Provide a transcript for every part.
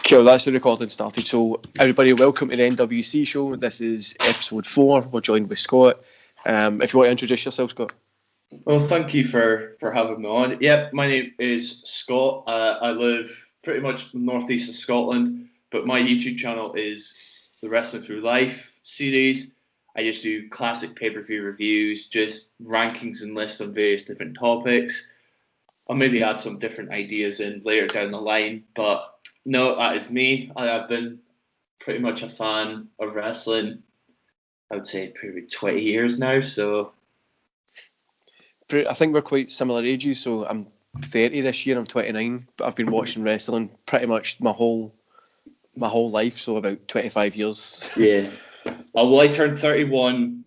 Cool, that's the recording started. So, everybody, welcome to the NWC show. This is episode 4. We're joined with Scott. If you want to introduce yourself, Scott. Well, thank you for having me on. Yep, my name is Scott. I live pretty much northeast of Scotland, but my YouTube channel is the Wrestling Through Life series. I just do classic pay-per-view reviews, just rankings and lists on various different topics. I'll maybe add some different ideas in later down the line, but no, that is me. I have been pretty much a fan of wrestling, I would say, probably 20 years now, so... I think we're quite similar ages, so I'm 30 this year, I'm 29, but I've been watching wrestling pretty much my whole life, so about 25 years. Yeah. Well, I turned 31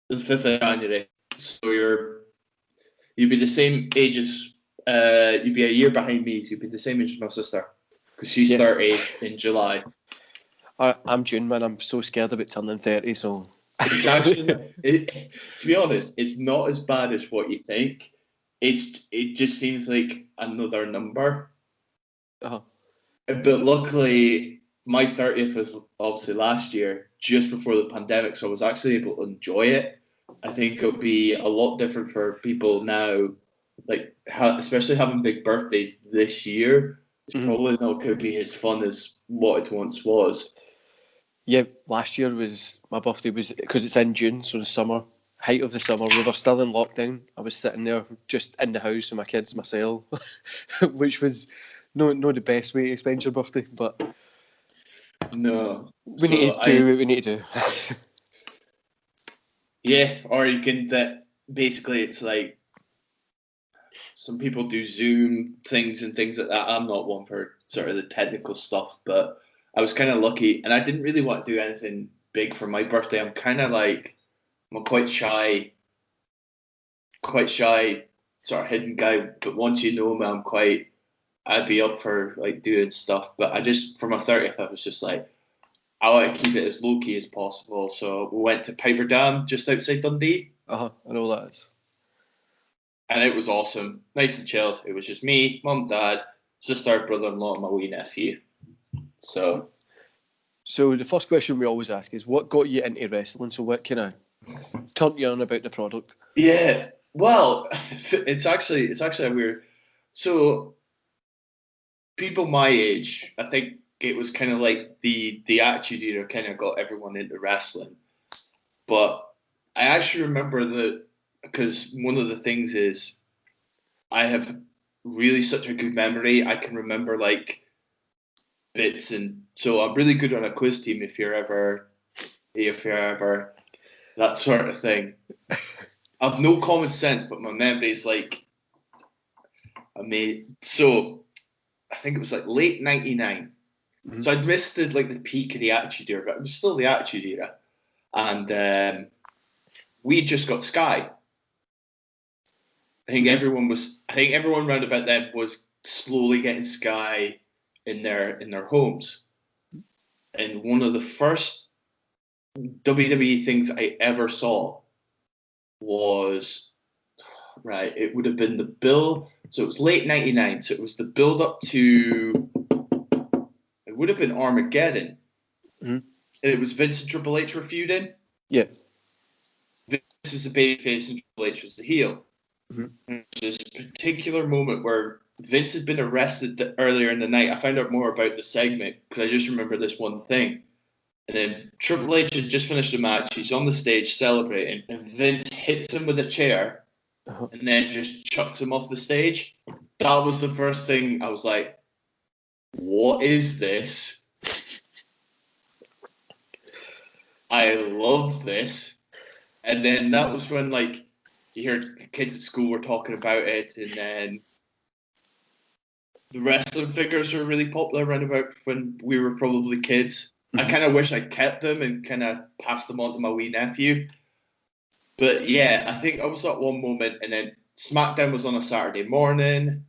the 5th of January, so you'd be the same age as, you'd be a year behind me, so you'd be the same age as my sister, because she's 30 in July. I'm June, man. I'm so scared about turning 30, so... It's actually, to be honest, it's not as bad as what you think. It just seems like another number. Uh-huh. But luckily, my 30th was obviously last year, just before the pandemic, so I was actually able to enjoy it. I think it'll be a lot different for people now, like especially having big birthdays this year. It's probably not going to be as fun as what it once was. Yeah, last year was my birthday was because it's in June, so the summer, height of the summer. We were still in lockdown. I was sitting there just in the house with my kids myself, which was no the best way to spend your birthday, but no, we need to do what we need to do. Yeah, or you can basically it's like some people do Zoom things and things like that. I'm not one for sort of the technical stuff, but I was kind of lucky, and I didn't really want to do anything big for my birthday. I'm a quite shy, sort of hidden guy. But once you know me, I'd be up for like doing stuff. But for my 30th, I was just like, I want to keep it as low key as possible. So we went to Piper Dam, just outside Dundee. I know that is. And it was awesome, nice and chilled. It was just me, mum, dad, sister, brother-in-law, and my wee nephew. So the first question we always ask is, what got you into wrestling? So what kind of turned you on about the product? Yeah, well, it's actually a weird. So people my age, I think it was kind of like the Attitude Era kind of got everyone into wrestling. But I actually remember that because one of the things is I have really such a good memory. I can remember like bits, and so I'm really good on a quiz team if you're ever that sort of thing. I have no common sense, but my memory is like amazing. So I think it was like late '99. Mm-hmm. So I'd missed the peak of the Attitude Era, but it was still the Attitude Era, and we just got Sky. I think everyone round about then was slowly getting Sky in their homes. And one of the first WWE things I ever saw was it would have been the build. So it was late '99. So it was the build up to. It would have been Armageddon. Mm-hmm. It was Vince and Triple H were feuding. Yeah. Vince was the babyface and Triple H was the heel. Mm-hmm. There's a particular moment where Vince had been arrested earlier in the night. I found out more about the segment because I just remember this one thing. And then Triple H had just finished the match. He's on the stage celebrating, and Vince hits him with a chair, and then just chucks him off the stage. That was the first thing I was like, "What is this? I love this." And then that was when you hear kids at school were talking about it, and then the wrestling figures were really popular around about when we were probably kids. I kind of wish I kept them and kind of passed them on to my wee nephew. But yeah, I think I was at one moment, and then SmackDown was on a Saturday morning,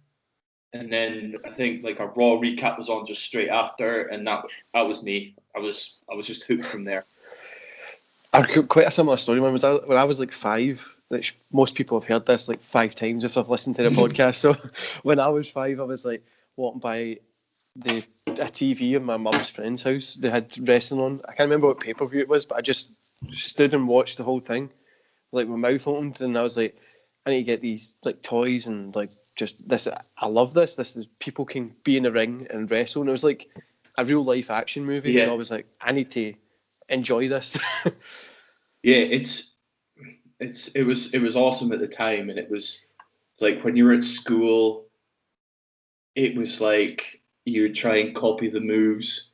and then I think a Raw recap was on just straight after, and that was me. I was just hooked from there. I quite a similar story. When I was 5, which most people have heard this 5 times if they've listened to the podcast. So when I was 5, I was walking by a TV in my mum's friend's house. They had wrestling on. I can't remember what pay-per-view it was, but I just stood and watched the whole thing, like with my mouth opened, and I was like, I need to get these like toys and like just this. I love this. This is people can be in the ring and wrestle, and it was like a real life action movie. Yeah. So I was like, I need to enjoy this. Yeah, it was awesome at the time, and it was like when you were at school, it was like you would try and copy the moves.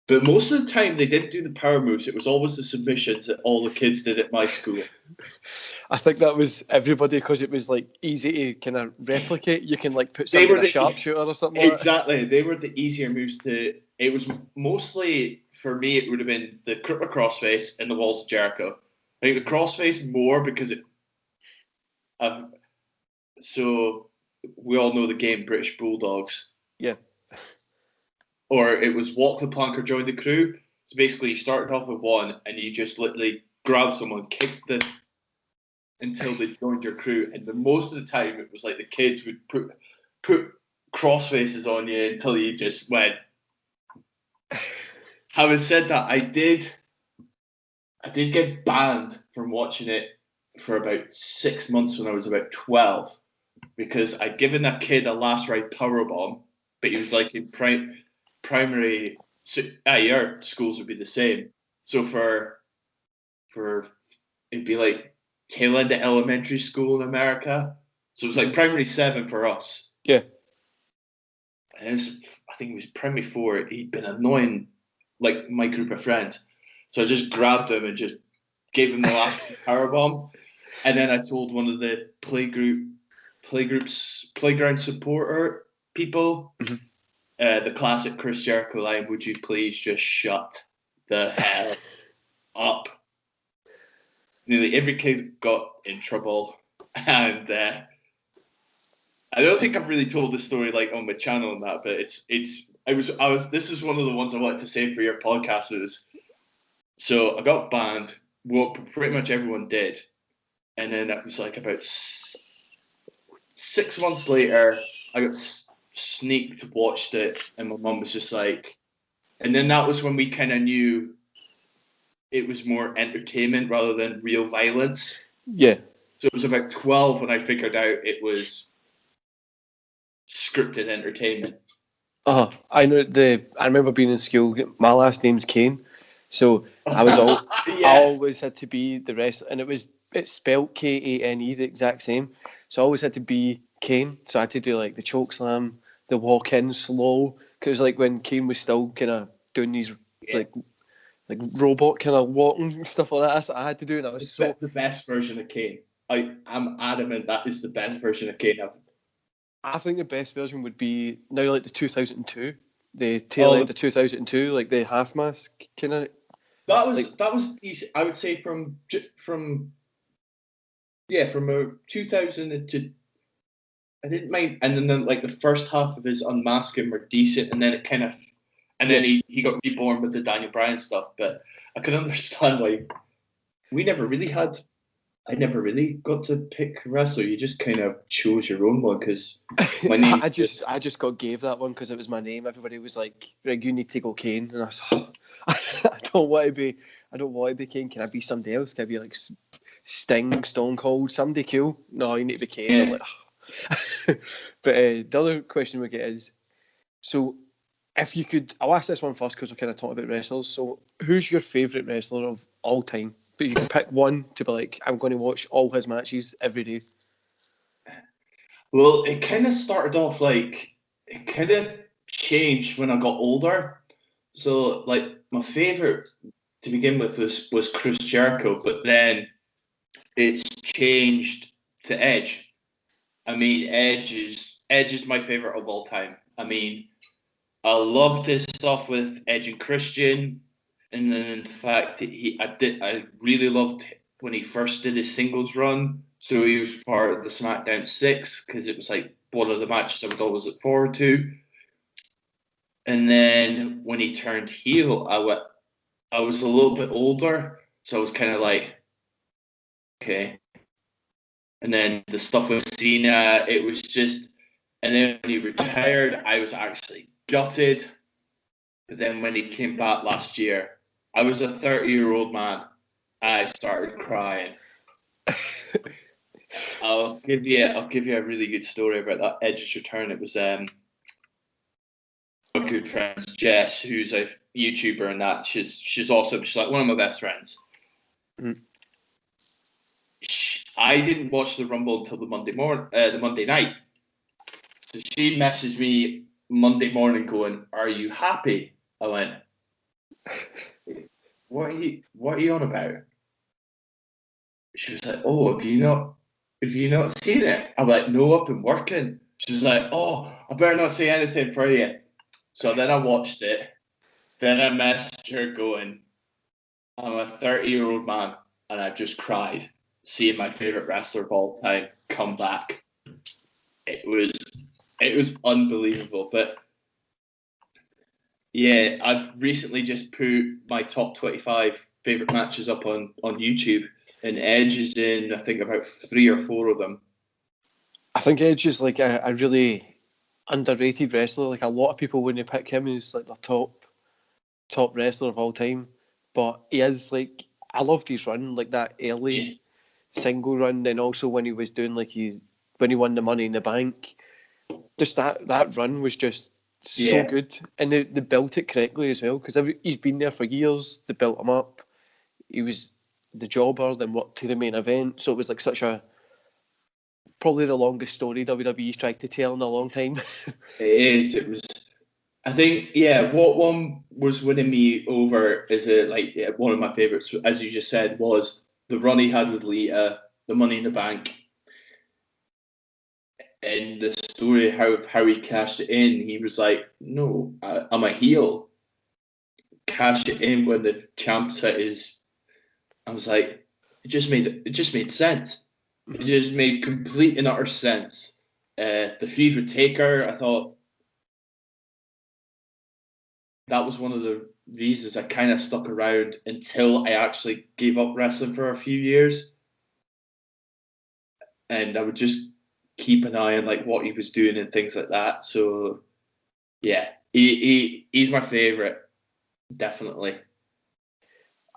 But most of the time, they didn't do the power moves. It was always the submissions that all the kids did at my school. I think that was everybody because it was like easy to kind of replicate. You can like put They something were in a the- sharpshooter or something like that. Exactly. They were the easier moves to. It was mostly, for me, it would have been the Crippler Crossface and the Walls of Jericho. I think the Crossface more because it. So we all know the game British Bulldogs. Yeah. Or it was walk the plank or join the crew. So basically, you started off with one and you just literally grab someone, kick them until they joined your crew. And most of the time, it was like the kids would put crossfaces on you until you just went. Having said that, I did get banned from watching it for about 6 months when I was about 12 because I'd given that kid a last ride powerbomb, but he was like in primary. Your schools would be the same. So for it'd be like tail end of elementary school in America. So it was like primary 7 for us. Yeah. And I think it was primary 4. He'd been annoying like my group of friends. So I just grabbed him and just gave him the last powerbomb. And then I told one of the playground supporter people, the classic Chris Jericho line, "Would you please just shut the hell up?" Nearly every kid got in trouble, and I don't think I've really told this story like on my channel and that, but this is one of the ones I wanted to say for your podcast is. So I got banned. Well, pretty much everyone did, and then it was like about 6 months later, I got sneaked, watched it, and my mum was just like, and then that was when we kind of knew it was more entertainment rather than real violence. Yeah. So it was about 12 when I figured out it was scripted entertainment. Oh, I remember being in school. My last name's Kane, so I was Yes. I always had to be the rest, and it's spelled Kane, the exact same. So I always had to be Kane. So I had to do like the choke slam, the walk in slow, because like when Kane was still kind of doing these like robot kind of walking and stuff like that. That's what I had to do, and I was It's the best version of Kane. I'm adamant that is the best version of Kane. I think the best version would be now like the 2002, the tail end of 2002, like the half mask kind of. That was easy. I would say from 2000 to. I didn't mind, and then like the first half of his unmasking were decent, and then it kind of, and then he got reborn with the Daniel Bryan stuff. But I could understand why we never really had. I never really got to pick wrestler. You just kind of chose your own one because my name. I just got gave that one because it was my name. Everybody was like, "Right, you need to go Kane," and I was like, I don't want to be Kane. Can I be somebody else? Can I be like Sting, Stone Cold, somebody cool? No, you need to be Kane. Yeah. I'm like, but the other question we get is, so if you could, I'll ask this one first because we're kind of talking about wrestlers. So who's your favourite wrestler of all time? But you can pick one to be like, I'm going to watch all his matches every day. Well, it kind of started off like, it kind of changed when I got older. So, like, my favourite to begin with was Chris Jericho, but then it's changed to Edge. I mean, Edge is my favourite of all time. I mean, I loved his stuff with Edge and Christian, and then in fact, I really loved when he first did his singles run. So he was part of the SmackDown 6 because it was like one of the matches I would always look forward to. And then when he turned heel, I was a little bit older, so I was kind of like, okay. And then the stuff with Cena, it was just, and then when he retired, I was actually gutted. But then when he came back last year, I was a 30-year-old man. I started crying. I'll give you a really good story about that Edge's return. It was my good friend Jess, who's a YouTuber, and that she's awesome. She's like one of my best friends. Mm. I didn't watch the Rumble until the Monday night. So she messaged me Monday morning, going, "Are you happy?" I went, "What are you on about?" She was like, "Oh, have you not seen it?" I'm like, "No, I've been working." She was like, "Oh, I better not say anything for you." So then I watched it. Then I messaged her going, "I'm a 30-year-old man and I've just cried seeing my favorite wrestler of all time come back." It was unbelievable. But yeah, I've recently just put my top 25 favorite matches up on YouTube, and Edge is in, I think, about 3 or 4 of them. I think Edge is like a really underrated wrestler. Like a lot of people wouldn't pick him as like the top wrestler of all time, but he is like, I loved his run, like that early single run, and also when he was doing when he won the Money in the Bank. Just that run was just so good, and they built it correctly as well, because he's been there for years. They built him up. He was the jobber, then worked to the main event, so it was like probably the longest story WWE's tried to tell in a long time. It is. It was. I think. Yeah. What one was winning me over is one of my favorites, as you just said, was the run he had with Lita, the Money in the Bank, and the story how he cashed it in. He was like, "No, I'm a heel." Cash it in when the champ hit his. I was like, it just made sense. It just made complete and utter sense. The feud with Taker, I thought that was one of the reasons I kind of stuck around until I actually gave up wrestling for a few years, and I would just keep an eye on like what he was doing and things like that. So yeah, he's my favorite, definitely.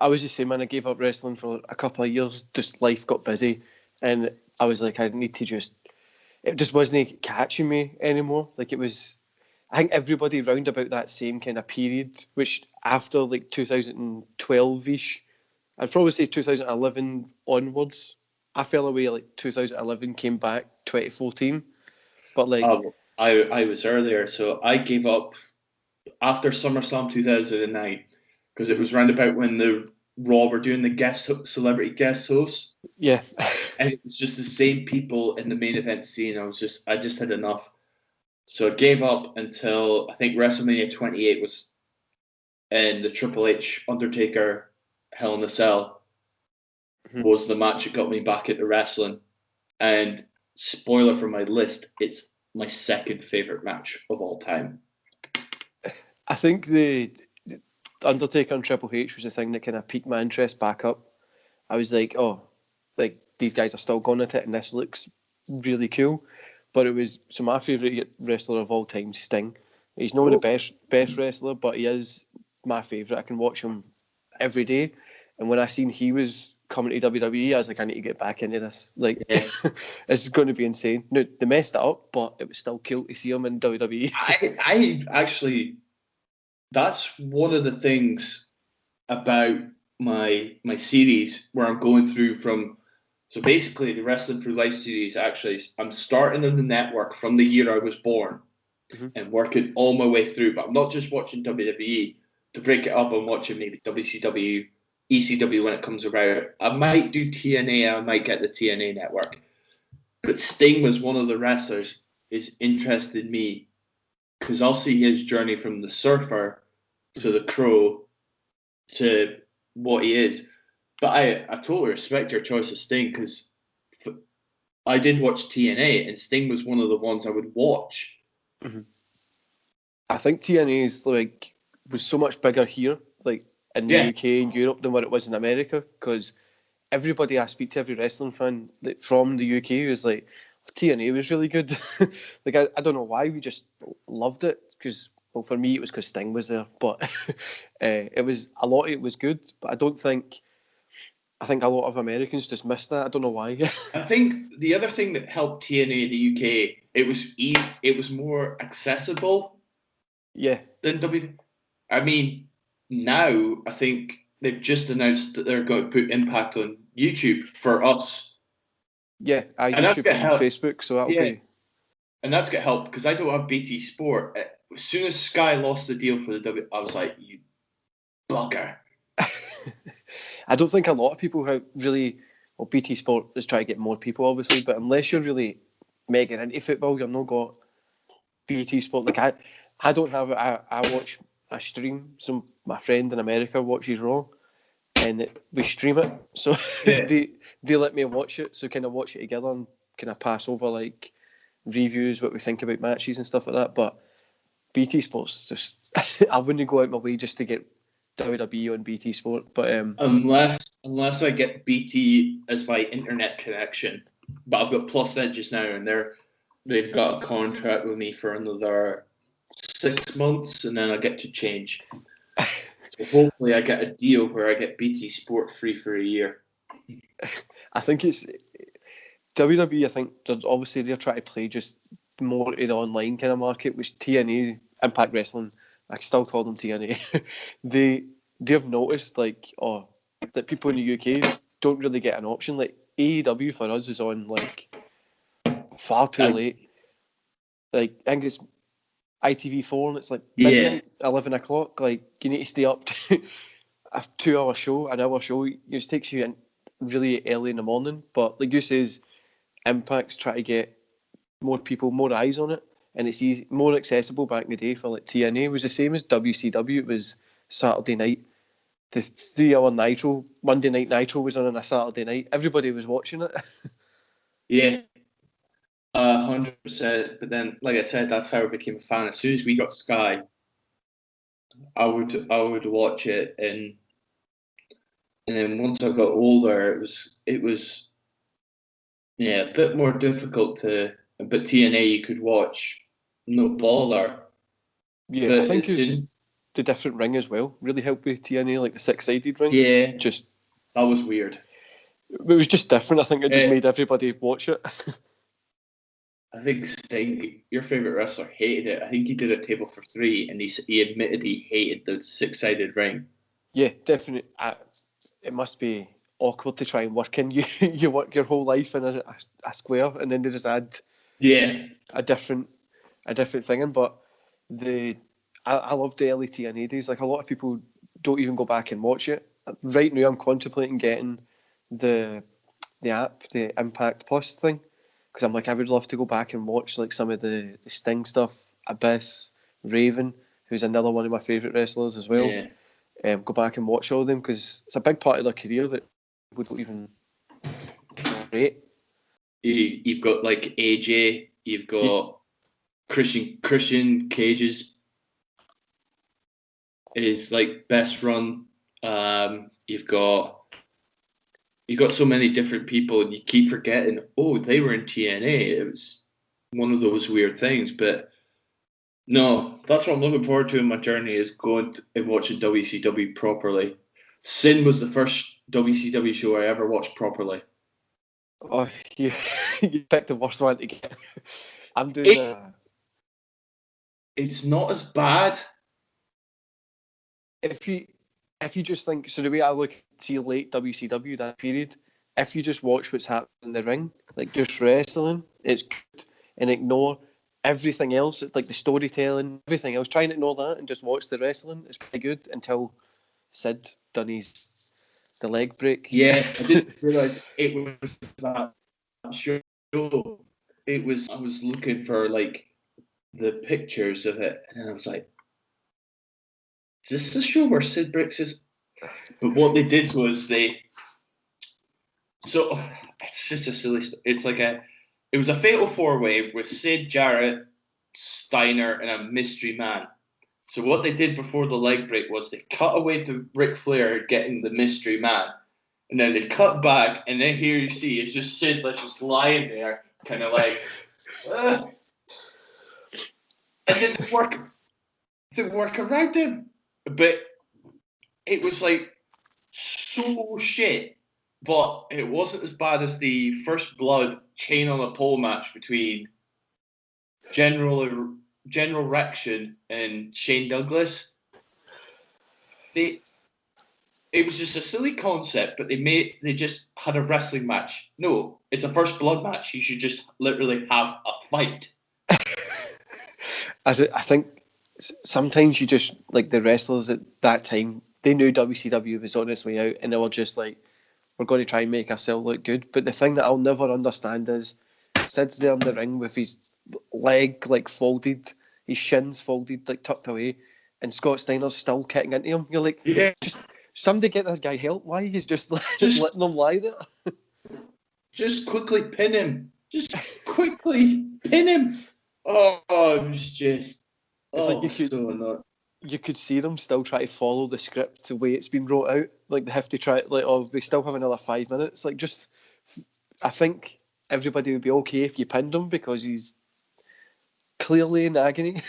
I was the same, man. I gave up wrestling for a couple of years. Just life got busy, and I was like, I need to just. It just wasn't catching me anymore. Like it was. I think everybody round about that same kind of period, which after like 2012 ish, I'd probably say 2011 onwards. I fell away like 2011, came back 2014. But like, I was earlier, so I gave up after SummerSlam 2009 because it was round about when the Raw were doing the celebrity guest hosts. yeah. And it was just the same people in the main event scene. I just had enough. So I gave up until I think WrestleMania 28 was in the Triple H Undertaker Hell in a Cell was the match that got me back into wrestling. And spoiler for my list, it's my second favorite match of all time. I think the Undertaker and Triple H was the thing that kind of piqued my interest back up. I was like, oh, like these guys are still going at it, and this looks really cool. But it was so my favourite wrestler of all time, Sting. He's not the best wrestler, but he is my favourite. I can watch him every day. And when I seen he was coming to WWE, I was like, I need to get back into this. Like, this is going to be insane. No, they messed it up, but it was still cool to see him in WWE. I actually, that's one of the things about my series where I'm going through from. So basically, the Wrestling Through Life series, actually, I'm starting on the network from the year I was born and working all my way through. But I'm not just watching WWE. To break it up, I'm watching maybe WCW, ECW when it comes around. I might do TNA, I might get the TNA network. But Sting was one of the wrestlers is interested me because I'll see his journey from the surfer to the Crow to what he is. But I totally respect your choice of Sting because I did watch TNA and Sting was one of the ones I would watch. I think TNA is was so much bigger here, like in the UK and Europe, than what it was in America. Because everybody I speak to, every wrestling fan from the UK was like, TNA was really good. Like I don't know why, we just loved it because well, for me, it was because Sting was there, but it was a lot of it was good. But I think a lot of Americans just missed that. I don't know why. I think the other thing that helped TNA in the UK, it was more accessible Yeah, than W. I mean, now I think they've just announced that they're going to put Impact on YouTube for us, yeah. and that's YouTube gonna and help. Facebook, so that'll Yeah, be. and that's gonna help because I don't have BT Sport. As soon as Sky lost the deal for the W, I was like, you bugger. I don't think a lot of people have really. Well, BT Sport is trying to get more people, obviously, but unless you're really mega into football, you've not got BT Sport. Like I don't have it. I watch. I stream. So my friend in America watches Raw, and we stream it. So Yeah. they let me watch it. So kind of watch it together and kind of pass over like reviews, what we think about matches and stuff like that. But BT Sports just I wouldn't go out my way just to get WWE on BT Sport. But Unless I get BT as my internet connection, but I've got PlusNet just now, and they've got a contract with me for another 6 months, and then I get to change. So hopefully, I get a deal where I get BT Sport free for a year. I think it's WWE. I think they're trying to play just more in the online kind of market, which TNA, Impact Wrestling, I still call them TNA. they've noticed that people in the UK don't really get an option. Like AEW for us is on like far too late. Like I think it's ITV4 and it's like midnight, 11 o'clock. Like you need to stay up to a 2 hour show, an hour show. It takes you in really early in the morning. But like you says, Impact's try to get more people, more eyes on it, and it's easy, more accessible. Back in the day for like TNA it was the same as WCW. It was Saturday night. The 3 hour Nitro, Monday Night Nitro was on a Saturday night. Everybody was watching it. Yeah, 100%. But then, like I said, that's how I became a fan. As soon as we got Sky, I would watch it, and then once I got older, it was a bit more difficult to. But TNA you could watch, no bother. Yeah, But I think it's the different ring as well really helped with TNA, like the 6-sided ring. Yeah, just that was weird. It was just different. I think it just made everybody watch it. I think Sting, your favorite wrestler, hated it. I think he did a table for three, and he admitted he hated the 6-sided ring. Yeah, definitely. It must be awkward to try and work in. You work your whole life in a square, and then they just add a different thing in. But I love the early TNA days. Like a lot of people don't even go back and watch it. Right now, I'm contemplating getting the app, the Impact Plus thing, because I'm like, I would love to go back and watch like some of the Sting stuff, Abyss, Raven, who's another one of my favourite wrestlers as well. Yeah. Go back and watch all of them because it's a big part of their career that we don't even rate. You've got like AJ, you've got Christian Cage's is like best run. You've got so many different people, and you keep forgetting. Oh, they were in TNA. It was one of those weird things, but no, that's what I'm looking forward to in my journey is going and watching WCW properly. Sin was the first WCW show I ever watched properly. Oh, you picked the worst one to get. I'm doing It's not as bad. If you just think, so the way I look to late WCW, that period, if you just watch what's happening in the ring, like just wrestling, it's good, and ignore everything else, like the storytelling, everything else, try and ignore that and just watch the wrestling. It's pretty good until Sid done the leg break. Yeah, I didn't realise it was that show. I was looking for like the pictures of it, and I was like, is this the show where Sid breaks his? But what they did was so it's just a silly. It was a fatal 4-way with Sid, Jarrett, Steiner, and a mystery man. So what they did before the leg break was they cut away to Ric Flair getting the mystery man, and then they cut back, and then here you see it's just Sid that's just lying there, kind of like, and it didn't work. that work around him. But it was like so shit. But it wasn't as bad as the First Blood chain on a pole match between General Rection and Shane Douglas. It was just a silly concept, but they just had a wrestling match. No, it's a First Blood match. You should just literally have a fight. I think sometimes you just, like, the wrestlers at that time, they knew WCW was on its way out, and they were just like, we're going to try and make ourselves look good. But the thing that I'll never understand is Sid's there in the ring with his leg like folded, his shins folded, like tucked away, and Scott Steiner's still kicking into him. You're like, Yeah, just somebody get this guy help. Why he's just just letting him lie there? just quickly pin him. Just quickly pin him. Oh, it was just It's like so annoying. you could see them still try to follow the script the way it's been wrote out. Like they have to try, like, oh, we still have another 5 minutes. Like, just, I think everybody would be okay if you pinned him because he's clearly in agony.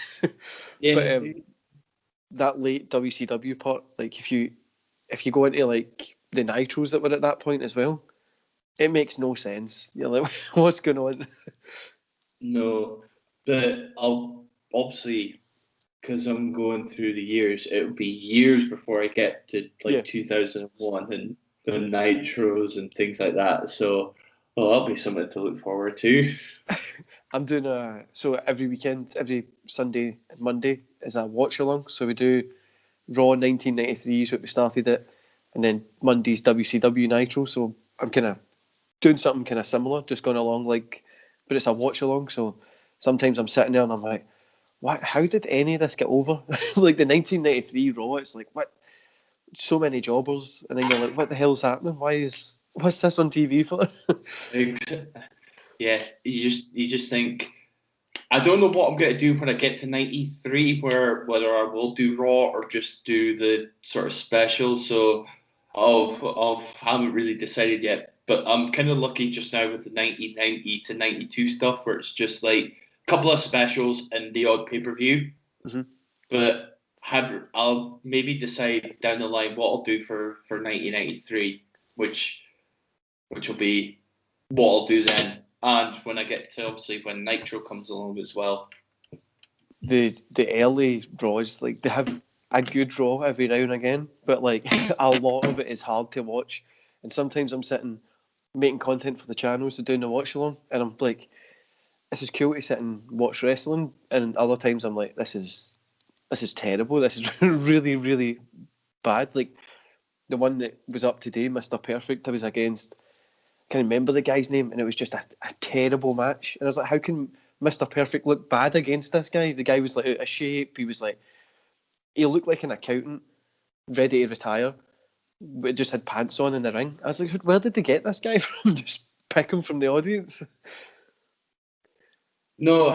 Yeah. But that late WCW part, like if you go into like the nitros that were at that point as well, it makes no sense. You're like, what's going on? No, but I'll obviously, because I'm going through the years, it'll be years before I get to like 2001 and the nitros and things like that. So, well, that'll be something to look forward to. I'm doing so every weekend, every Sunday and Monday is a watch along. So we do Raw 1993 is what we started it, and then Monday's WCW Nitro. So I'm kind of doing something kind of similar, just going along like, but it's a watch along. So sometimes I'm sitting there and I'm like, what? How did any of this get over? Like the 1993 Raw, it's like, what? So many jobbers, and then you're like, what the hell's happening? What's this on TV for? Yeah, you just think, I don't know what I'm going to do when I get to 93, whether I will do Raw or just do the sort of specials. So I haven't really decided yet. But I'm kind of lucky just now with the 1990 to 92 stuff where it's just like a couple of specials and the odd pay-per-view. Mm-hmm. But I'll maybe decide down the line what I'll do for 1993, which will be what I'll do then. And when I get to, obviously, when Nitro comes along as well. The early draws, like, they have a good draw every now and again, but like a lot of it is hard to watch. And sometimes I'm sitting making content for the channels to doing the watch along, and I'm like, this is cool to sit and watch wrestling. And other times I'm like, this is terrible. This is really, really bad. Like the one that was up today, Mr. Perfect, I was against, I can't remember the guy's name, and it was just a terrible match. And I was like, how can Mr. Perfect look bad against this guy? The guy was like out of shape. He looked like an accountant ready to retire, but just had pants on in the ring. I was like, where did they get this guy from? Just pick him from the audience. No,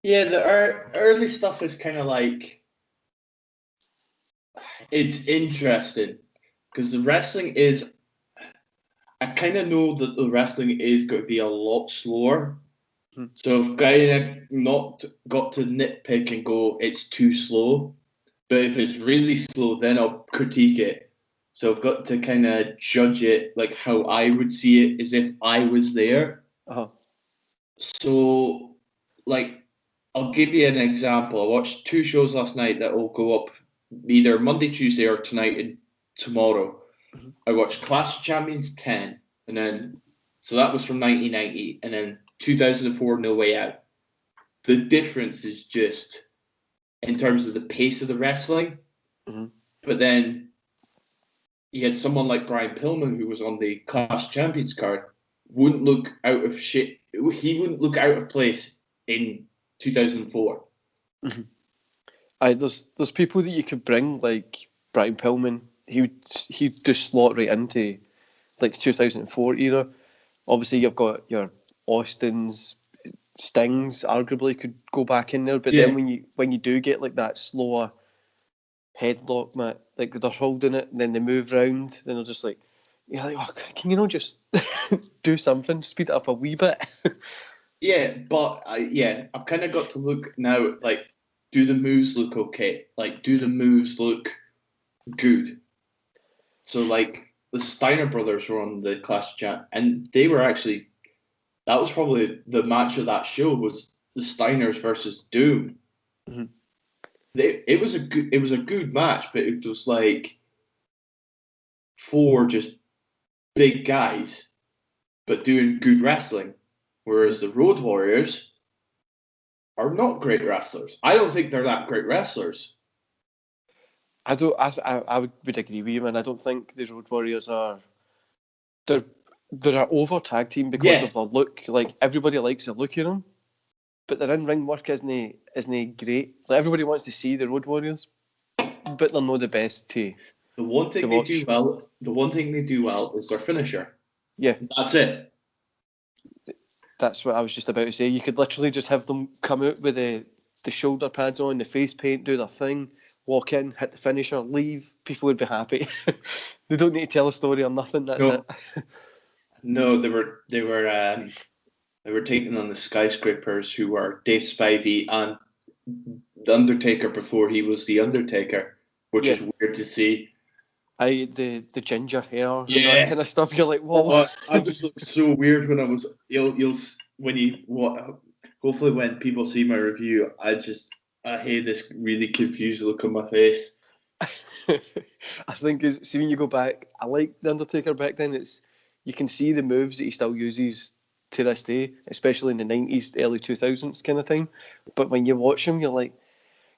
the early stuff is kind of like, it's interesting because the wrestling is, I kind of know that the wrestling is going to be a lot slower. So I've kind of not got to nitpick and go, it's too slow. But if it's really slow, then I'll critique it. So I've got to kind of judge it like how I would see it as if I was there. Uh-huh. So, like, I'll give you an example. I watched 2 shows last night that will go up either Monday, Tuesday, or tonight and tomorrow. Mm-hmm. I watched Clash of Champions 10, and then, so that was from 1990, and then 2004 No Way Out. The difference is just in terms of the pace of the wrestling. Mm-hmm. But then you had someone like Brian Pillman, who was on the Clash Champions card, wouldn't look out of shit. He wouldn't look out of place in 2004. Mm-hmm. There's people that you could bring, like Brian Pillman. He'd just slot right into like 2004 era. Obviously, you've got your Austins, Stings. Arguably, could go back in there. But then when you do get like that slower headlock, Matt, like they're holding it, and then they move round, then they're just like, you're like, oh, can you not just do something, speed it up a wee bit? Yeah, but I've kind of got to look now, like, do the moves look okay? Like, do the moves look good? So, like, the Steiner brothers were on the Clash of Champions, and they were actually, that was probably the match of that show, was the Steiners versus Doom. Mm-hmm. It was a good match, but it was like 4 just big guys, but doing good wrestling. Whereas the Road Warriors are not great wrestlers. I don't think they're that great wrestlers. I would agree with you, man. I don't think the Road Warriors are. They're an over tag team because of their look. Like, everybody likes the look of them, but their in ring work isn't great. Like, everybody wants to see the Road Warriors, but they're not the best to. The one thing they do well. The one thing they do well is their finisher. Yeah, that's it. That's what I was just about to say. You could literally just have them come out with the shoulder pads on, the face paint, do their thing, walk in, hit the finisher, leave. People would be happy. They don't need to tell a story or nothing. That's it. No, they were taking on the Skyscrapers, who were Dave Spivey and the Undertaker before he was the Undertaker, which is weird to see. The ginger hair and that kind of stuff. You're like, whoa. Oh, I just looked so weird when I was. Hopefully when people see my review, I hate this really confused look on my face. I think see, when you go back, I like the Undertaker back then. You can see the moves that he still uses to this day, especially in the 90s, early 2000s kind of time. But when you watch him, you're like,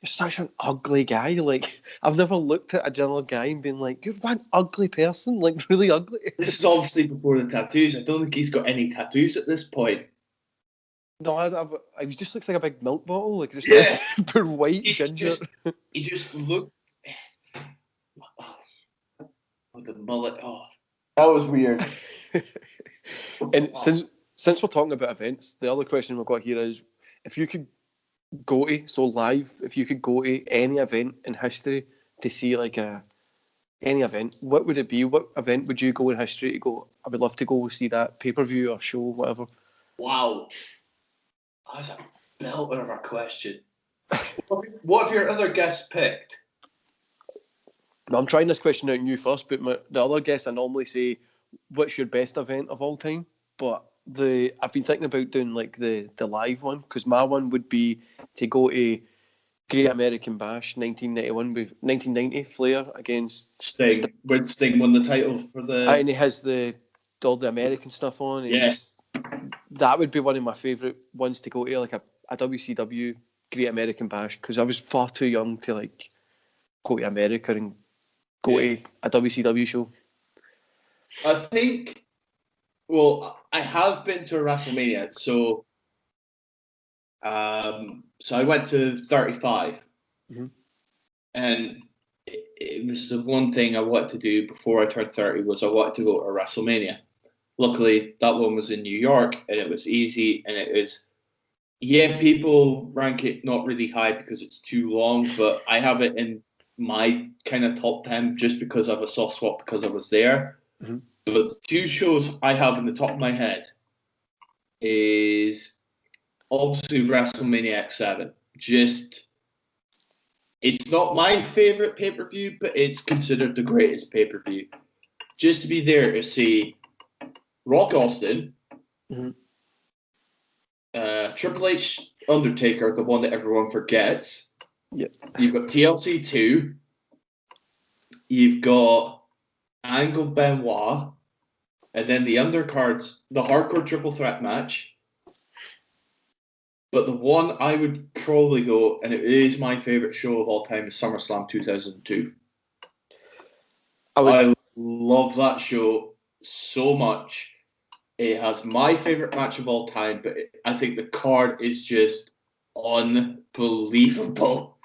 you're such an ugly guy. Like, I've never looked at a general guy and been like, you're one ugly person, like really ugly. This is obviously before the tattoos. I don't think he's got any tattoos at this point. No, he just looks like a big milk bottle, like just a pure white ginger. He just looked. Oh, the mullet. Oh, that was weird. And since we're talking about events, the other question we've got here is, if you could go to any event in history to see any event, what would it be? What event would you go in history to go, I would love to go see that pay-per-view or show, whatever? Wow. That's a belter of a question. What have your other guests picked? Now, I'm trying this question out on you first, but the other guests, I normally say, what's your best event of all time? But I've been thinking about doing like the live one, because my one would be to go to Great American Bash 1990 Flair against Sting. When Sting won the title for the... And he has all the American stuff on. And that would be one of my favourite ones to go to, like a WCW Great American Bash, because I was far too young to like go to America and go to a WCW show. I think, well, I have been to a WrestleMania, so I went to 35, and it was the one thing I wanted to do before I turned 30 was I wanted to go to a WrestleMania. Luckily, that one was in New York, and it was easy, and it was, people rank it not really high because it's too long, but I have it in my kind of top 10 just because I have a soft spot because I was there. Mm-hmm. But 2 shows I have in the top of my head is obviously WrestleMania X7. It's not my favorite pay-per-view, but it's considered the greatest pay-per-view. Just to be there to see Rock Austin, Triple H, Undertaker, the one that everyone forgets. Yep. You've got TLC 2. You've got Angle Benoit. And then the undercards, the hardcore triple threat match. But the one I would probably go, and it is my favourite show of all time, is SummerSlam 2002. I love that show so much. It has my favourite match of all time, but I think the card is just unbelievable.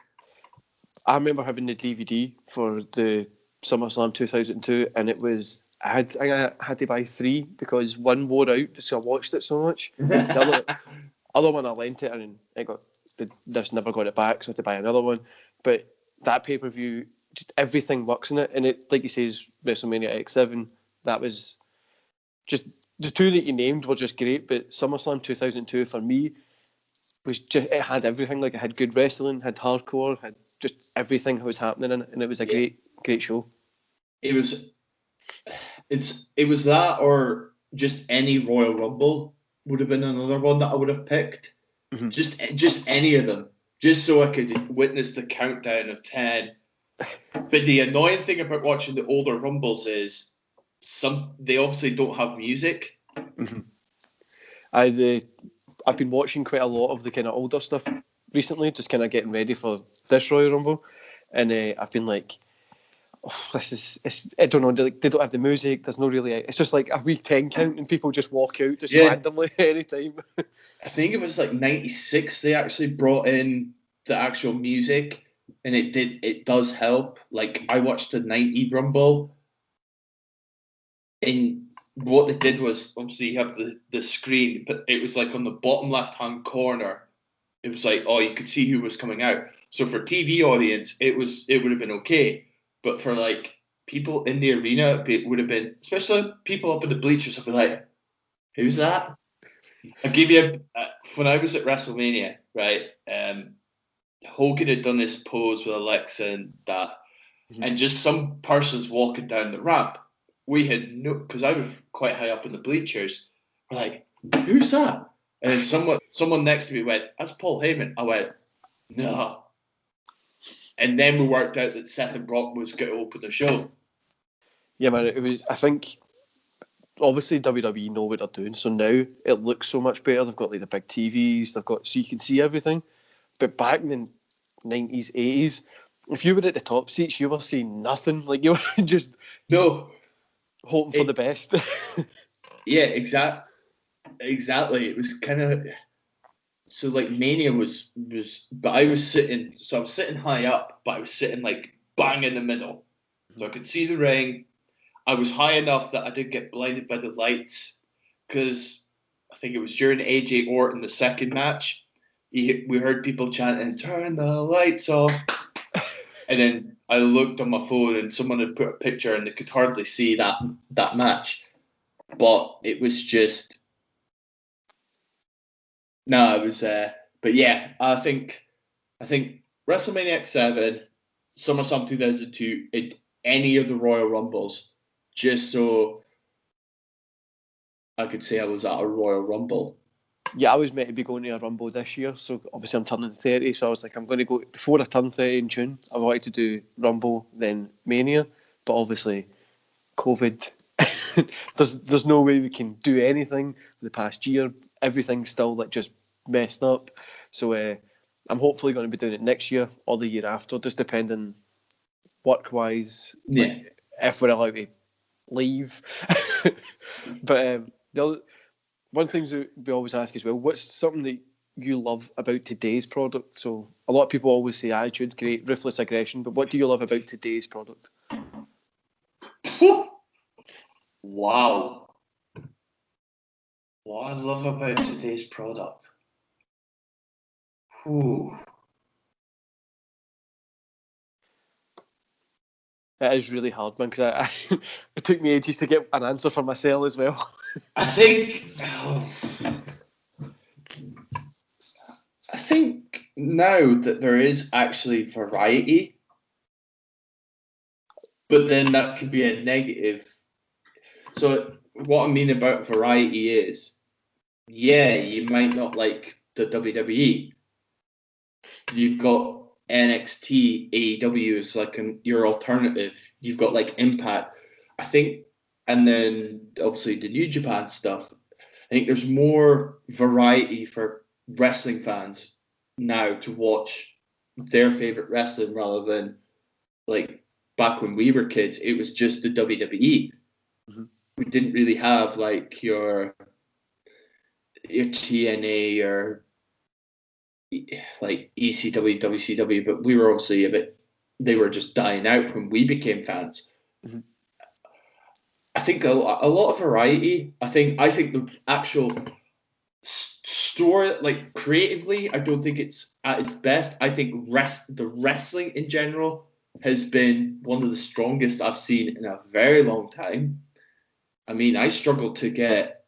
I remember having the DVD for the SummerSlam 2002, and it was I had to buy 3 because one wore out, so I watched it so much. The other one I lent it, and this never got it back, so I had to buy another one. But that pay-per-view, just everything works in it, and it, like you say, is WrestleMania X7. That was just the 2 that you named were just great, but SummerSlam 2002 for me, was just, it had everything. Like, it had good wrestling, had hardcore, had just everything that was happening in it, and it was a great show. It was that, or just any Royal Rumble would have been another one that I would have picked. Mm-hmm. Just any of them, just so I could witness the countdown of 10. But the annoying thing about watching the older Rumbles is they obviously don't have music. Mm-hmm. I've been watching quite a lot of the kind of older stuff recently, just kind of getting ready for this Royal Rumble, and I've been like, I don't know, they don't have the music. There's no really. It's just like a week 10 count, and people just walk out just randomly at any time. I think it was like 96. They actually brought in the actual music, and it does help. Like, I watched the 90 Rumble, and what they did was, obviously you have the screen, but it was like on the bottom left hand corner. It was like, oh, you could see who was coming out. So for TV audience, it would have been okay. But for like people in the arena, it would have been, especially people up in the bleachers, would be like, who's that? I'll give you when I was at WrestleMania, right? Hogan had done this pose with Alexa and that, and just some person's walking down the ramp. We had because I was quite high up in the bleachers. We're like, who's that? And then someone next to me went, that's Paul Heyman. I went, no. And then we worked out that Seth and Brock was going to open the show. Yeah, man. It was. I think obviously WWE know what they're doing, so now it looks so much better. They've got like the big TVs. They've got so you can see everything. But back in the 90s, 80s, if you were at the top seats, you were seeing nothing. Like, you were just hoping for the best. Yeah, exactly. It was kind of, so like Mania was, but I was sitting high up, but I was sitting like bang in the middle, so I could see the ring. I was high enough that I didn't get blinded by the lights, because I think it was during AJ Orton the second match. We heard people chanting, "Turn the lights off," and then I looked on my phone and someone had put a picture, and they could hardly see that match, but it was just. No, it was. But yeah, I think WrestleMania X7, SummerSlam 2002, any of the Royal Rumbles, just so I could say I was at a Royal Rumble. Yeah, I was meant to be going to a Rumble this year, so obviously I'm turning 30, so I was like, I'm going to go, before I turn 30 in June, I wanted to do Rumble, then Mania, but obviously COVID, there's no way we can do anything for the past year. Everything's still like just messed up, so I'm hopefully going to be doing it next year or the year after, just depending work-wise, like, if we're allowed to leave. But one thing that we always ask as well, what's something that you love about today's product? So a lot of people always say attitude, great, ruthless aggression, but what do you love about today's product? Wow. What I love about today's product. Ooh. It is really hard, man, because it took me ages to get an answer for myself as well. I think now that there is actually variety, but then that could be a negative. So what I mean about variety is, yeah, you might not like the WWE. You've got NXT, AEW is like your alternative. You've got like Impact, I think, and then obviously the New Japan stuff. I think there's more variety for wrestling fans now to watch their favorite wrestling, rather than like back when we were kids, it was just the WWE. Mm-hmm. We didn't really have like your TNA or like ECW, WCW, but we were obviously they were just dying out when we became fans. Mm-hmm. I think a lot of variety. I think the actual story, like creatively, I don't think it's at its best. I think the wrestling in general has been one of the strongest I've seen in a very long time. I mean, I struggled to get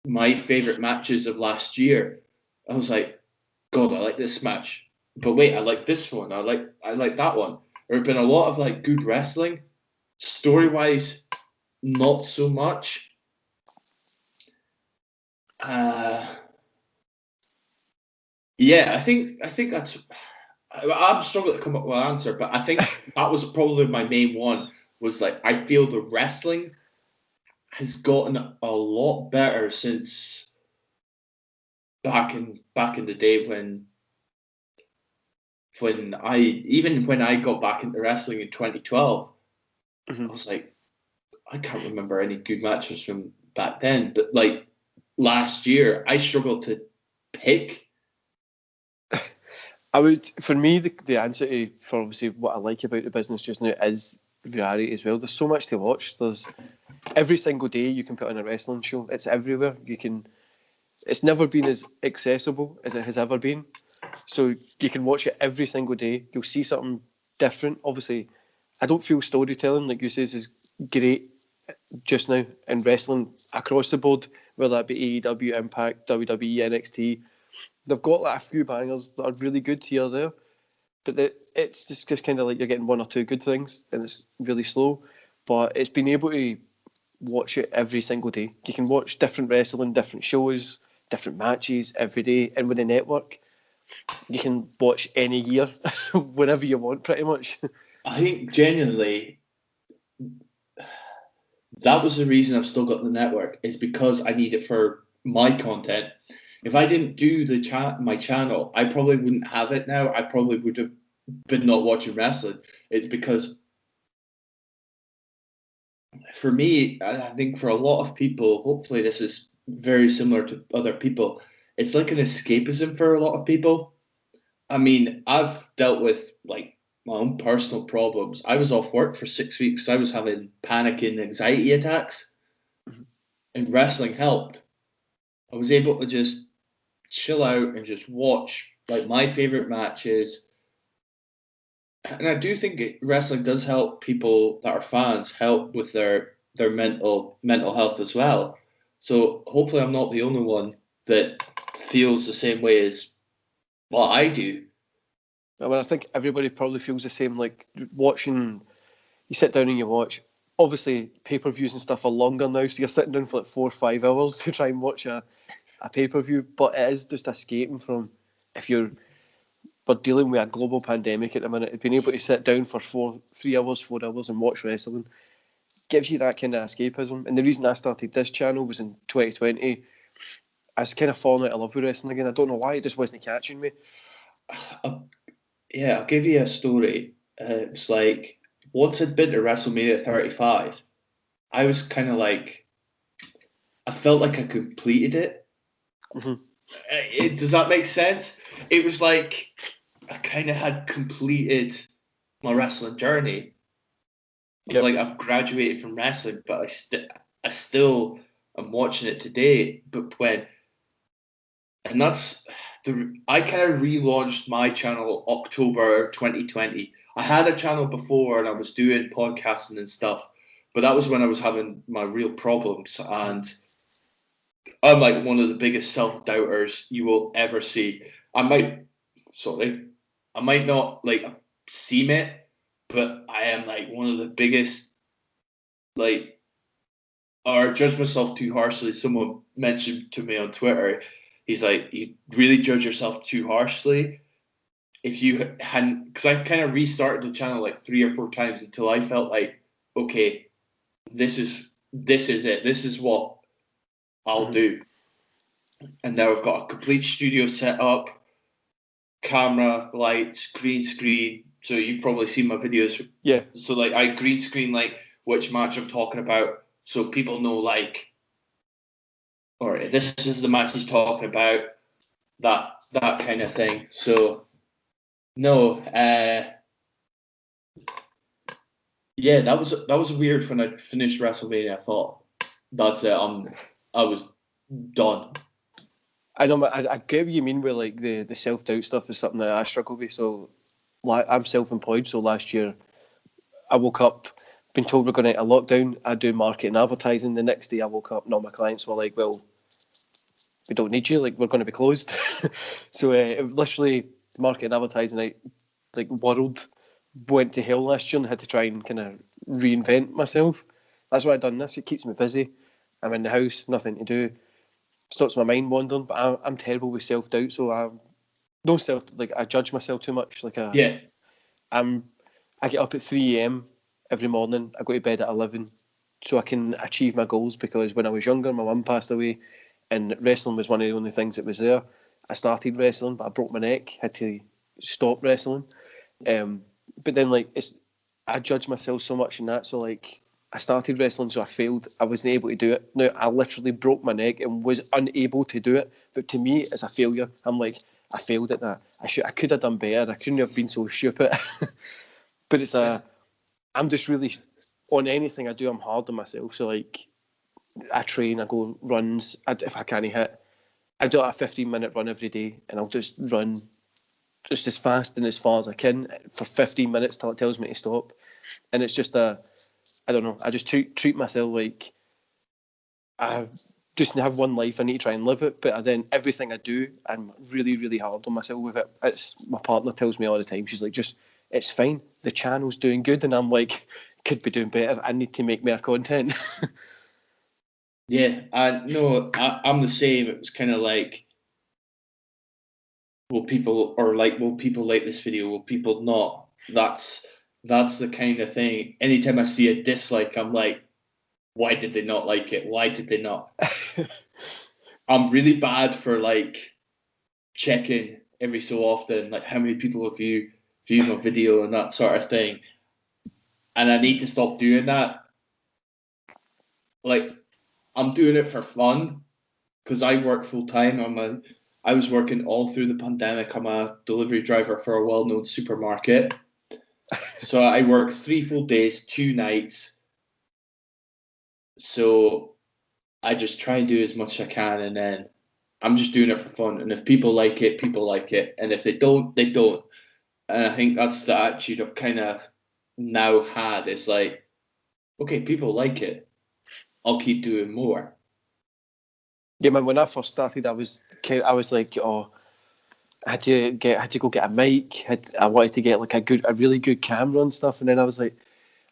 my favorite matches of last year. I was like, God, I like this match, but wait, I like this one. I like that one. There have been a lot of like good wrestling, story wise, not so much. Yeah, I think that's. I'm struggling to come up with an answer, but I think that was probably my main one. Was like I feel the wrestling has gotten a lot better since back in the day when I got back into wrestling in 2012. I was like, I can't remember any good matches from back then, but like last year, I struggled to pick. I would, for me, the answer to for obviously what I like about the business just now is variety as well. There's so much to watch. There's every single day you can put on a wrestling show. It's everywhere. You can. It's never been as accessible as it has ever been. So you can watch it every single day. You'll see something different. Obviously, I don't feel storytelling, like you say, is great just now in wrestling across the board, whether that be AEW, Impact, WWE, NXT. They've got like a few bangers that are really good here or there, but it's just kind of like you're getting one or two good things, and it's really slow. But it's been able to watch it every single day. You can watch different wrestling, different shows, different matches every day, and with a network, you can watch any year, whenever you want, pretty much. I think genuinely that was the reason I've still got the network, is because I need it for my content. If I didn't do my channel, I probably wouldn't have it now. I probably would have been not watching wrestling. It's because for me, I think for a lot of people, hopefully this is very similar to other people. It's like an escapism for a lot of people. I mean, I've dealt with like my own personal problems. I was off work for 6 weeks. I was having panic and anxiety attacks, and wrestling helped. I was able to just chill out and just watch like my favorite matches. And I do think wrestling does help people that are fans help with their mental health as well. So hopefully I'm not the only one that feels the same way as what I do. I mean, I think everybody probably feels the same. Like watching, you sit down and you watch. Obviously, pay-per-views and stuff are longer now, so you're sitting down for like 4 or 5 hours to try and watch a pay-per-view. But it is just escaping from, if we're dealing with a global pandemic at the minute, being able to sit down for 3 hours, 4 hours and watch wrestling gives you that kind of escapism. And the reason I started this channel was in 2020. I was kind of falling out of love with wrestling again. I don't know why, it just wasn't catching me. Yeah, I'll give you a story. It was like once I'd been to WrestleMania 35, I was kind of like, I felt like I completed it. Does that make sense? It was like I kind of had completed my wrestling journey. It's like I've graduated from wrestling, but I still am watching it today. But and that's I kind of relaunched my channel October 2020. I had a channel before and I was doing podcasting and stuff, but that was when I was having my real problems, and I'm like one of the biggest self-doubters you will ever see. I might, sorry, I might not like seem it, but I am like one of the biggest, like, or judge myself too harshly. Someone mentioned to me on Twitter, he's like, you really judge yourself too harshly. If you hadn't, because I kind of restarted the channel like 3 or 4 times until I felt like, okay, this is it. This is what I'll do. And now I've got a complete studio set up, camera, lights, green screen. So you've probably seen my videos. Yeah. So like I green screen like which match I'm talking about, so people know like, all right, this is the match he's talking about. That kind of thing. So no, yeah, that was weird when I finished WrestleMania. I thought that's it. I was done. I know, I get what you mean with like the self doubt stuff is something that I struggle with. So, like, I'm self employed. So last year, I woke up, been told we're going into a lockdown. I do marketing and advertising. The next day, I woke up and all my clients were like, "Well, we don't need you, like, we're going to be closed. So it literally, the market and advertising world went to hell last year, and I had to try and kind of reinvent myself. That's why I've done this. It keeps me busy. I'm in the house, nothing to do. Stops my mind wandering, but I'm terrible with self-doubt, so I judge myself too much. I get up at 3 a.m. every morning. I go to bed at 11 so I can achieve my goals, because when I was younger, my mum passed away and wrestling was one of the only things that was there. I started wrestling, but I broke my neck, had to stop wrestling. But then, I judge myself so much in that. So, I started wrestling, so I failed. I wasn't able to do it. Now, I literally broke my neck and was unable to do it. But to me, it's a failure. I'm like, I failed at that. I could have done better. I couldn't have been so stupid. But I'm just really, on anything I do, I'm hard on myself. So, I train, I go runs. If I can't hit, I do a 15-minute run every day, and I'll just run just as fast and as far as I can for 15 minutes till it tells me to stop. And it's just I don't know, I just treat myself like I just have one life. I need to try and live it. But then everything I do, I'm really, really hard on myself with it. It's my partner tells me all the time. She's like, just, it's fine. The channel's doing good, and I'm like, could be doing better. I need to make more content. Yeah, I'm the same. It was kind of like, will people like this video? Will people not? That's the kind of thing. Anytime I see a dislike, I'm like, why did they not like it? Why did they not? I'm really bad for checking every so often, like how many people have viewed my video and that sort of thing. And I need to stop doing that. Like, I'm doing it for fun because I work full time. I was working all through the pandemic. I'm a delivery driver for a well-known supermarket. So I work 3 full days, 2 nights. So I just try and do as much as I can, and then I'm just doing it for fun. And if people like it, people like it. And if they don't, they don't. And I think that's the attitude I've kind of now had. It's like, okay, people like it. I'll keep doing more. Yeah, man. When I first started, I was like, oh, I had to go get a mic. I wanted to get a really good camera and stuff. And then I was like,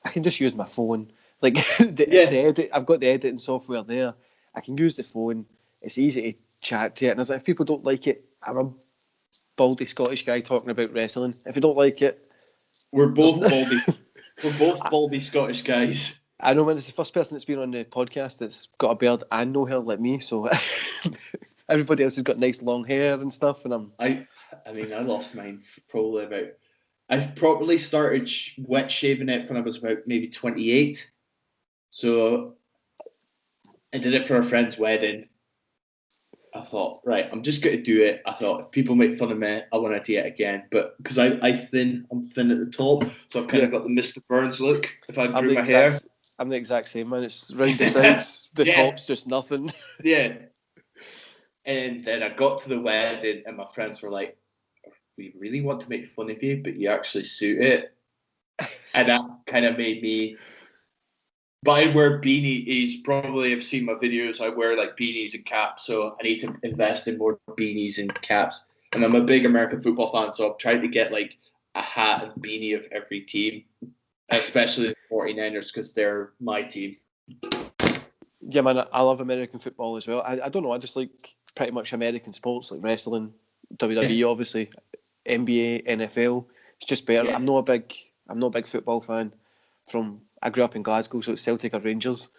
I can just use my phone. Like the edit, I've got the editing software there. I can use the phone. It's easy to chat to it. And I was like, if people don't like it, I'm a baldy Scottish guy talking about wrestling. If you don't like it, we're both baldy. We're both baldy Scottish guys. I know, man. It's the first person that's been on the podcast that's got a beard and no hair like me. So everybody else has got nice long hair and stuff, and I lost mine probably about. I probably started wet shaving it when I was about maybe 28. So I did it for a friend's wedding. I thought, right, I'm just going to do it. I thought, if people make fun of me, I want to do it again. But because I'm thin at the top, so I've kind of got the Mr. Burns look if I grew my hair. I'm the exact same, man. It's round the sides, the top's just nothing. Yeah. And then I got to the wedding, and my friends were like, we really want to make fun of you, but you actually suit it. And that kind of made me. But I wear beanies. Probably have seen my videos. I wear beanies and caps, so I need to invest in more beanies and caps. And I'm a big American football fan, so I've tried to get a hat and beanie of every team, especially the 49ers, because they're my team. Yeah, man, I love American football as well. I don't know, I just like pretty much American sports, like wrestling, WWE, obviously, NBA, NFL. It's just better. Yeah. I'm not a big football fan. I grew up in Glasgow, so it's Celtic or Rangers.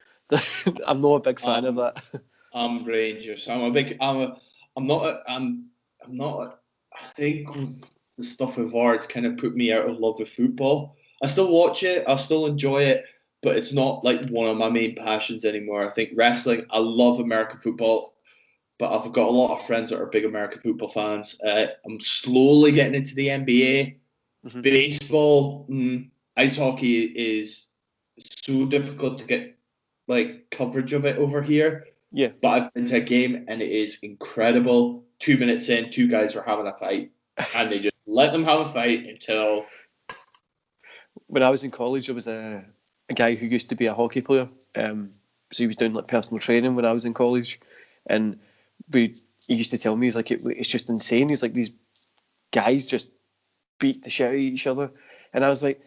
I'm not a big fan of that. I'm Rangers. I think the stuff with VAR's kind of put me out of love with football. I still watch it. I still enjoy it, but it's not one of my main passions anymore. I think wrestling. I love American football, but I've got a lot of friends that are big American football fans. I'm slowly getting into the NBA. Mm-hmm. Baseball, ice hockey is so difficult to get coverage of it over here. Yeah. But I've been to a game and it is incredible. 2 minutes in, 2 guys were having a fight, and they just let them have a fight until. When I was in college, there was a guy who used to be a hockey player. So he was doing personal training when I was in college, and he used to tell me, he's like, it's just insane. He's like, these guys just beat the shit out of each other. And I was like,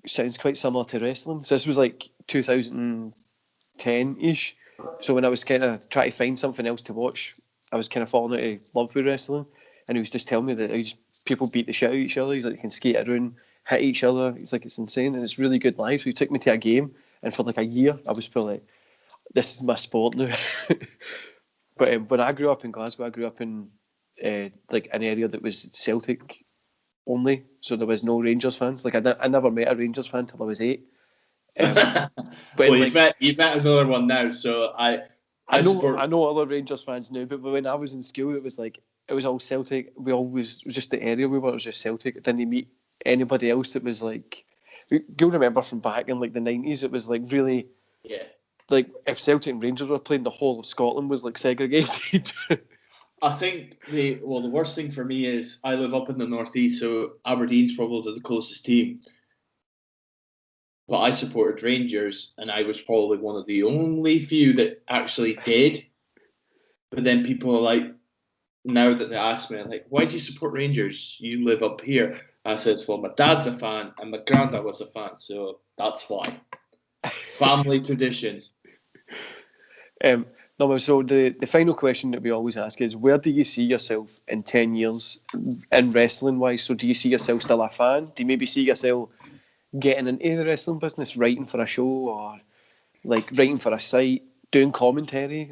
sounds quite similar to wrestling. So this was like 2010-ish. So when I was kind of trying to find something else to watch, I was kind of falling out of love with wrestling. And he was just telling me that people beat the shit out of each other. He's like, they can skate around, hit each other. He's like, it's insane and it's really good live. So he took me to a game, and for like a year, I was probably like, this is my sport now. But when I grew up in Glasgow, I grew up in like an area that was Celtic only, so there was no Rangers fans. Like I never met a Rangers fan till I was 8. Well, you've met another one now, so I know other Rangers fans now, but when I was in school, it was all Celtic. It was just the area we were. It was just Celtic. I didn't meet anybody else that was like. You'll remember from back in like the 90s, it was like really. Yeah. Like if Celtic and Rangers were playing, the whole of Scotland was like segregated. I think the worst thing for me is I live up in the northeast, so Aberdeen's probably the closest team. But I supported Rangers, and I was probably one of the only few that actually did. But then people are like, now that they ask me, like, why do you support Rangers? You live up here. I says, well, my dad's a fan, and my granddad was a fan, so that's why. Family traditions. No, so the final question that we always ask is, where do you see yourself in 10 years in wrestling wise? So do you see yourself still a fan? Do you maybe see yourself getting into the wrestling business, writing for a show, or like writing for a site, doing commentary?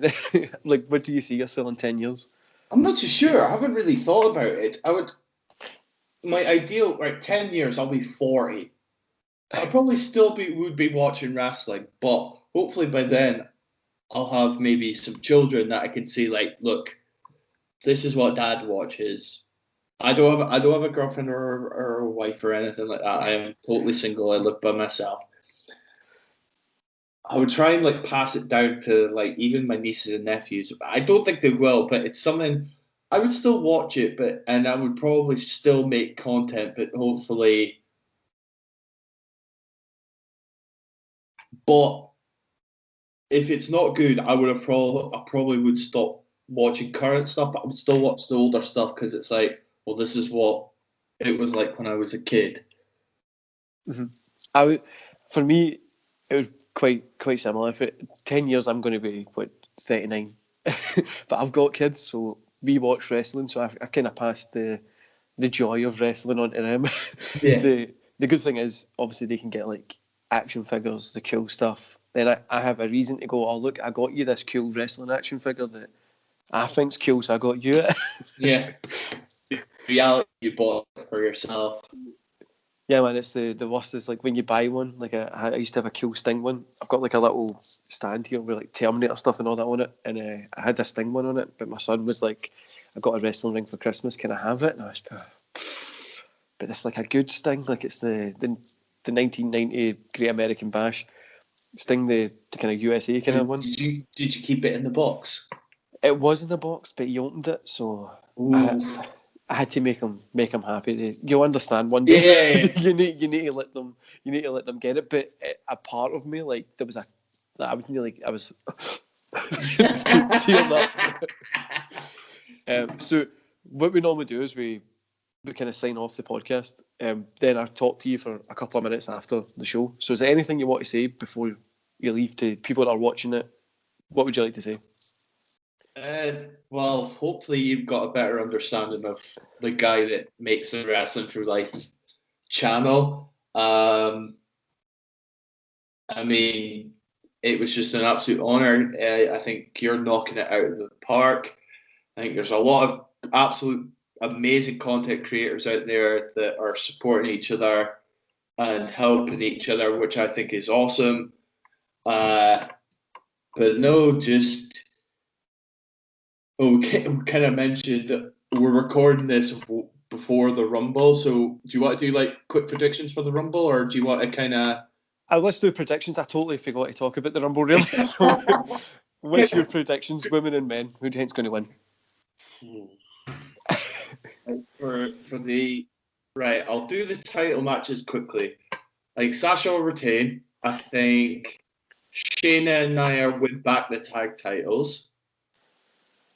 Like, where do you see yourself in 10 years? I'm not too sure. I haven't really thought about it. My ideal, 10 years, I'll be 40. I probably still would be watching wrestling, but hopefully by then I'll have maybe some children that I can see, like, look, this is what dad watches. I don't have a girlfriend or a wife or anything like that. I am totally single. I live by myself. I would try and like pass it down to like even my nieces and nephews. I don't think they will, but it's something I would still watch it, and I would probably still make content, but hopefully. But if it's not good, I probably would stop watching current stuff, but I would still watch the older stuff because it's like, well, this is what it was like when I was a kid. Mm-hmm. For me, it was quite similar. If 10 years, I'm going to be 39, but I've got kids, so we watch wrestling, so I kind of passed the joy of wrestling on to them. Yeah. The good thing is, obviously, they can get like action figures, the cool stuff. Then I have a reason to go, oh, look, I got you this cool wrestling action figure that I think's cool, so I got you it. Yeah. Reality, you bought it for yourself. Yeah, man, it's the worst is like when you buy one. Like I used to have a cool Sting one. I've got like a little stand here with like Terminator stuff and all that on it, and I had a Sting one on it. But my son was like, "I got a wrestling ring for Christmas. Can I have it?" And I was, but it's like a good Sting. Like it's the 1990 Great American Bash Sting, the kind of USA kind of one. Did you keep it in the box? It was in the box, but he opened it, so I had to make him happy. You'll understand one day. Yeah. you need to let them get it. But a part of me, like there was I was nearly I was tearing up. So what we normally do is we kind of sign off the podcast. Then I talk to you for a couple of minutes after the show. So is there anything you want to say before you leave to people that are watching it? What would you like to say? Well, hopefully you've got a better understanding of the guy that makes the Wrestling Through Life channel. I mean, it was just an absolute honor. I think you're knocking it out of the park. I think there's a lot of absolute amazing content creators out there that are supporting each other and helping each other, which I think is awesome. But no, just we kind of mentioned we're recording this before the Rumble. So do you want to do like quick predictions for the Rumble, or do you want to kind of? Let's do predictions. I totally forgot to talk about the Rumble, really. So, what's your predictions, women and men? Who do you think's going to win? For the right, I'll do the title matches quickly. I think Sasha will retain. I think Shayna and Nia win back the tag titles.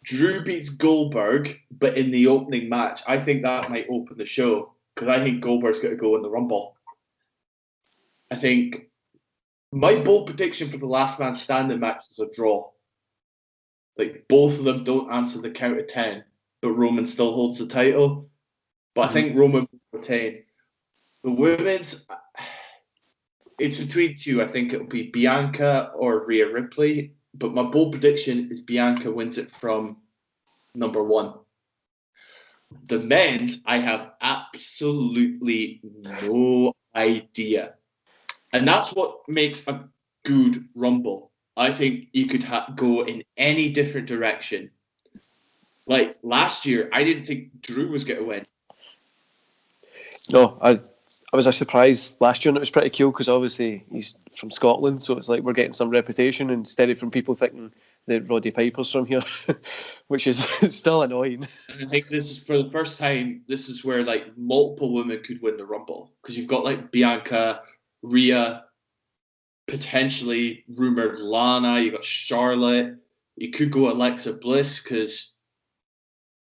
Drew beats Goldberg, but in the opening match, I think that might open the show because I think Goldberg's going to go in the Rumble. I think my bold prediction for the last man standing match is a draw. Like, both of them don't answer the count of 10, but Roman still holds the title. But I think Roman will retain. The women's, it's between two. I think it'll be Bianca or Rhea Ripley. But my bold prediction is Bianca wins it from number one. The men's, I have absolutely no idea. And that's what makes a good Rumble. I think you could go in any different direction. Like last year, I didn't think Drew was going to win. No, I was surprised last year, and it was pretty cool because obviously he's from Scotland, so it's like we're getting some reputation instead of from people thinking that Roddy Piper's from here, which is still annoying. And I think this is for the first time. This is where like multiple women could win the Rumble because you've got like Bianca, Rhea, potentially rumored Lana. You got Charlotte. You could go Alexa Bliss because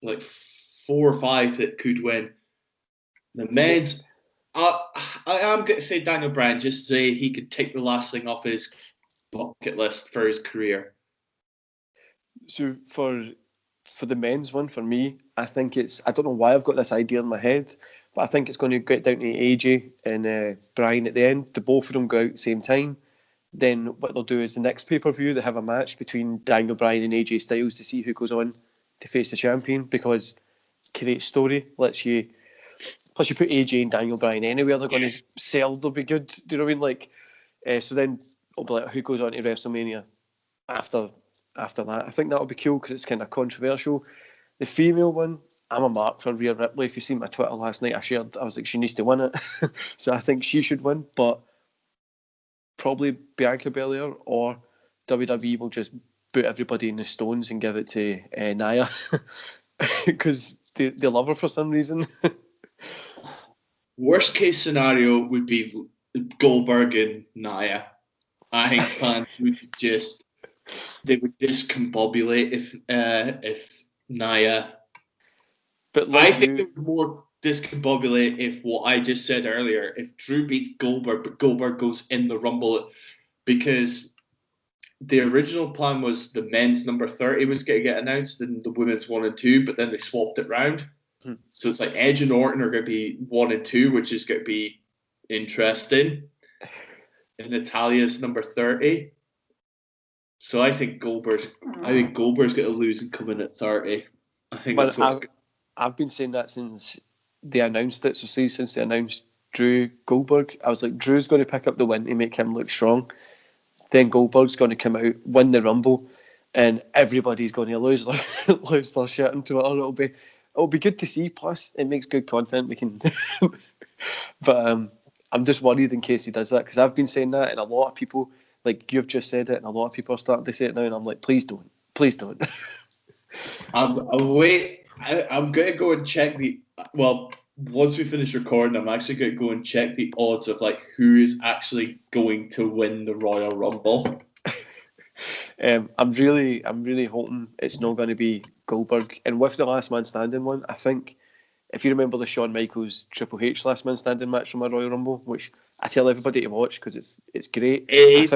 like 4 or 5 that could win. The men's, I am going to say Daniel Bryan just to say he could take the last thing off his bucket list for his career. So for the men's one, for me, I think it's, I don't know why I've got this idea in my head, but I think it's going to get down to AJ and Bryan at the end. The both of them go out at the same time. Then what they'll do is the next pay-per-view, they have a match between Daniel Bryan and AJ Styles to see who goes on to face the champion, because create story, lets you, plus you put AJ and Daniel Bryan anywhere, they're going to sell, they'll be good. Do you know what I mean? Like, so then it'll be like who goes on to WrestleMania after that. I think that'll be cool because it's kind of controversial. The female one, I'm a mark for Rhea Ripley. If you seen my Twitter last night, I was like, she needs to win it. So I think she should win, but probably Bianca Belair, or WWE will just put everybody in the stones and give it to Nia because they love her for some reason. Worst case scenario would be Goldberg and Nia. I think fans would just, they would discombobulate if Nia. But I think they would more discombobulate if what I just said earlier, if Drew beats Goldberg, but Goldberg goes in the Rumble, because the original plan was the men's number 30 was going to get announced and the women's 1 and 2, but then they swapped it round. So it's like Edge and Orton are going to be 1 and 2, which is going to be interesting. And Natalia's number 30. So I think Goldberg's going to lose and come in at 30. I think that's what's I've been saying that since they announced it. So see, since they announced Drew Goldberg, I was like, Drew's going to pick up the win to make him look strong. Then Goldberg's going to come out, win the Rumble, and everybody's going to lose their shit on Twitter. It'll be good to see. Plus, it makes good content. We can, but I'm just worried in case he does that, because I've been saying that, and a lot of people, like you've just said it, and a lot of people are starting to say it now, and I'm like, please don't. I'm going to go and check once we finish recording, I'm actually going to go and check the odds of like who is actually going to win the Royal Rumble. I'm really hoping it's not going to be Goldberg. And with the last man standing one, I think, if you remember the Shawn Michaels Triple H last man standing match from a Royal Rumble, which I tell everybody to watch because it's great. I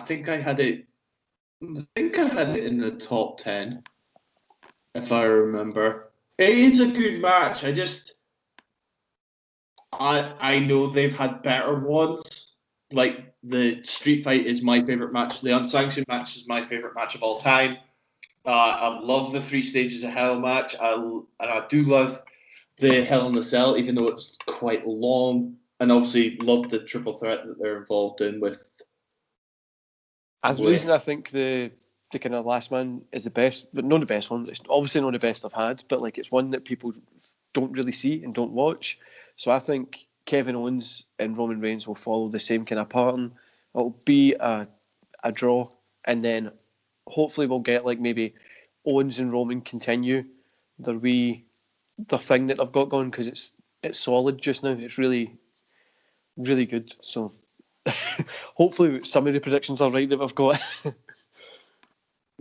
think I had it in the top 10, if I remember. It is a good match. I know they've had better ones. Like the street fight is my favorite match. The unsanctioned match is my favorite match of all time. I love the 3 stages of hell match. And I do love the Hell in a Cell, even though it's quite long. And obviously love the triple threat that they're involved in with. The reason I think the kind of last man is the best, but not the best one. It's obviously not the best I've had, but like it's one that people don't really see and don't watch. So I think Kevin Owens and Roman Reigns will follow the same kind of pattern. It'll be a draw, and then hopefully we'll get like maybe Owens and Roman continue their thing that they've got going, because it's solid just now. It's really, really good. So hopefully some of the predictions are right that we've got.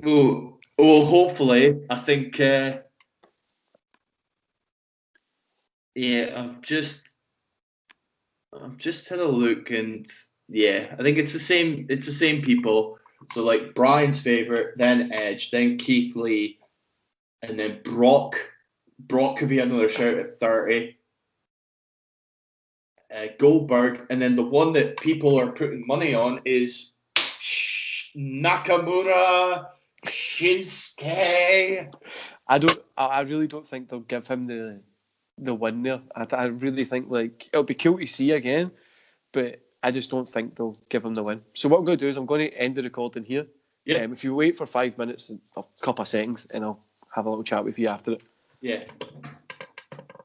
Oh, Well, hopefully, I think. I've just had a look, and yeah, I think it's the same. It's the same people. So like Brian's favorite, then Edge, then Keith Lee, and then Brock. Brock could be another shout at 30. Goldberg, and then the one that people are putting money on is Nakamura Shinsuke. I really don't think they'll give him the win there. I really think like it'll be cool to see again, but I just don't think they'll give him the win. So what I'm going to do is I'm going to end the recording here. Yep. If you wait for 5 minutes, a couple of seconds, and I'll have a little chat with you after it. Yeah.